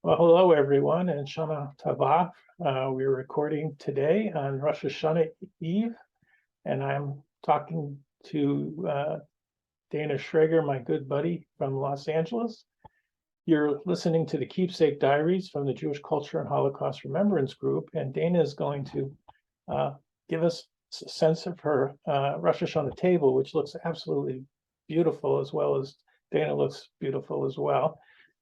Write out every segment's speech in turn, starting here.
Well, hello, everyone, and Shana Tava. We're recording today on Rosh Hashanah Eve, and I'm talking to Dana Shrager, my good buddy from Los Angeles. You're listening to the KeepSake Diaries from the Jewish Culture and Holocaust Remembrance Group, and Dana is going to give us a sense of her Rosh Hashanah table, which looks absolutely beautiful, as well as Dana looks beautiful as well.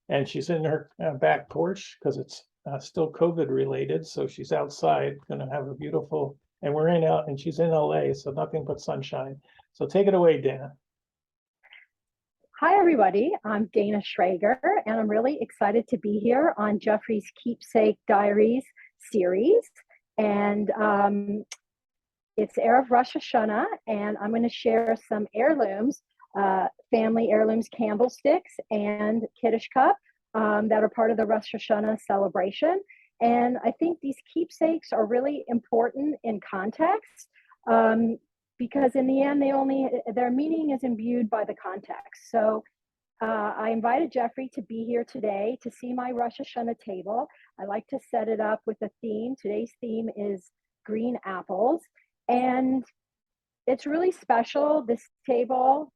And she's in her back porch because it's still COVID related. So she's outside, going to have a beautiful, and we're in and she's in LA, so nothing but sunshine. So take it away, Dana. Hi, everybody. I'm Dana Shrager, and I'm really excited to be here on Jeffery's KeepSake Diaries series. And it's Erev Rosh Hashanah, and I'm going to share some heirlooms, family heirlooms candlesticks and Kiddush cup that are part of the Rosh Hashanah celebration. And I think these keepsakes are really important in context because in the end, their meaning is imbued by the context. So I invited Jeffrey to be here today to see my Rosh Hashanah table. I like to set it up with a theme. Today's theme is green apples. And it's really special, this table,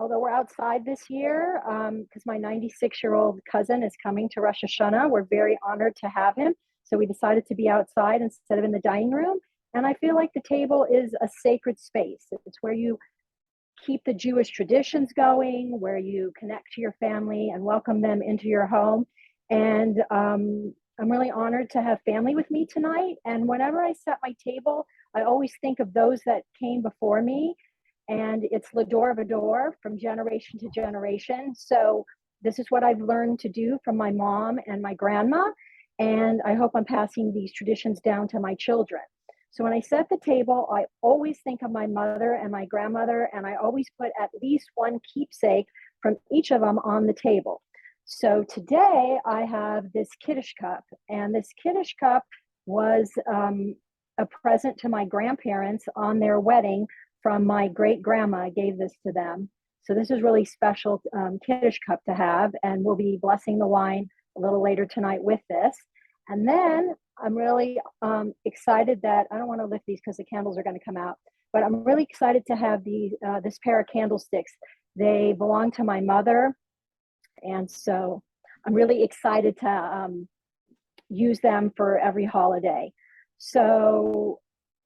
although we're outside this year, because my 96-year-old cousin is coming to Rosh Hashanah. We're very honored to have him. So we decided to be outside instead of in the dining room. And I feel like the table is a sacred space. It's where you keep the Jewish traditions going, where you connect to your family and welcome them into your home. And I'm really honored to have family with me tonight. And whenever I set my table, I always think of those that came before me. And it's Lador Vador from generation to generation. So this is what I've learned to do from my mom and my grandma. And I hope I'm passing these traditions down to my children. So when I set the table, I always think of my mother and my grandmother, and I always put at least one keepsake from each of them on the table. So today I have this Kiddush cup, and this Kiddush cup was a present to my grandparents on their wedding from my great grandma. I gave this to them. So this is really special Kiddush cup to have, and we'll be blessing the wine a little later tonight with this. And then I'm really excited that, I don't want to lift these because the candles are going to come out, but I'm really excited to have this pair of candlesticks. They belong to my mother. And so I'm really excited to use them for every holiday. So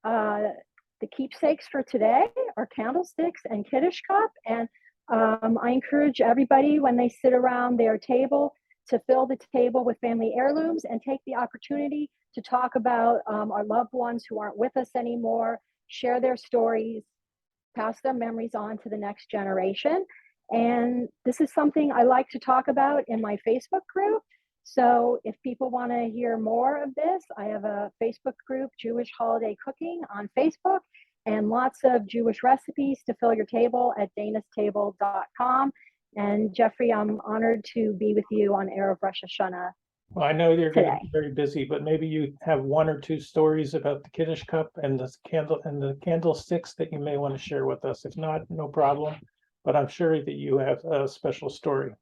the keepsakes for today are candlesticks and Kiddush cup. And I encourage everybody when they sit around their table to fill the table with family heirlooms and take the opportunity to talk about our loved ones who aren't with us anymore, share their stories, pass their memories on to the next generation. And this is something I like to talk about in my Facebook group. So if people want to hear more of this, I have a Facebook group, Jewish Holiday Cooking on Facebook, and lots of Jewish recipes to fill your table at danastable.com. And Jeffrey, I'm honored to be with you on Erev Rosh Hashanah. Well, I know you're going to be very busy, but maybe you have one or two stories about the Kiddush cup and the candlesticks that you may want to share with us. If not, no problem. But I'm sure that you have a special story.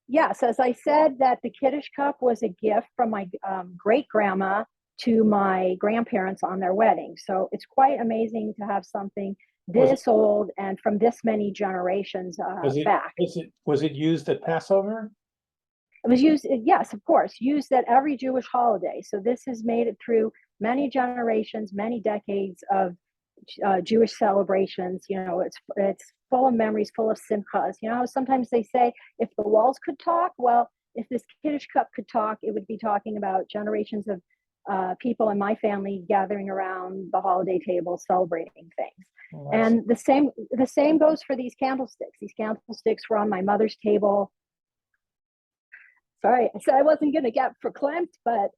Yes, as I said, that the Kiddush cup was a gift from my great grandma to my grandparents on their wedding. So it's quite amazing to have something this old and from this many generations back. Was it used at Passover? It was used, yes, of course, used at every Jewish holiday. So this has made it through many generations, many decades of Jewish celebrations. You know, it's full of memories, full of simchas. You know, sometimes they say if the walls could talk, well, if this Kiddush cup could talk, it would be talking about generations of people in my family gathering around the holiday table, celebrating things. Oh, and the same goes for these candlesticks. These candlesticks were on my mother's table. Sorry, I said I wasn't going to get verklempt, but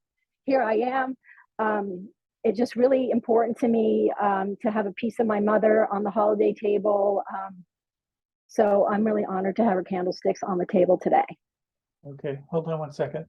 here I am. It's just really important to me to have a piece of my mother on the holiday table. So I'm really honored to have her candlesticks on the table today. Okay, hold on one second.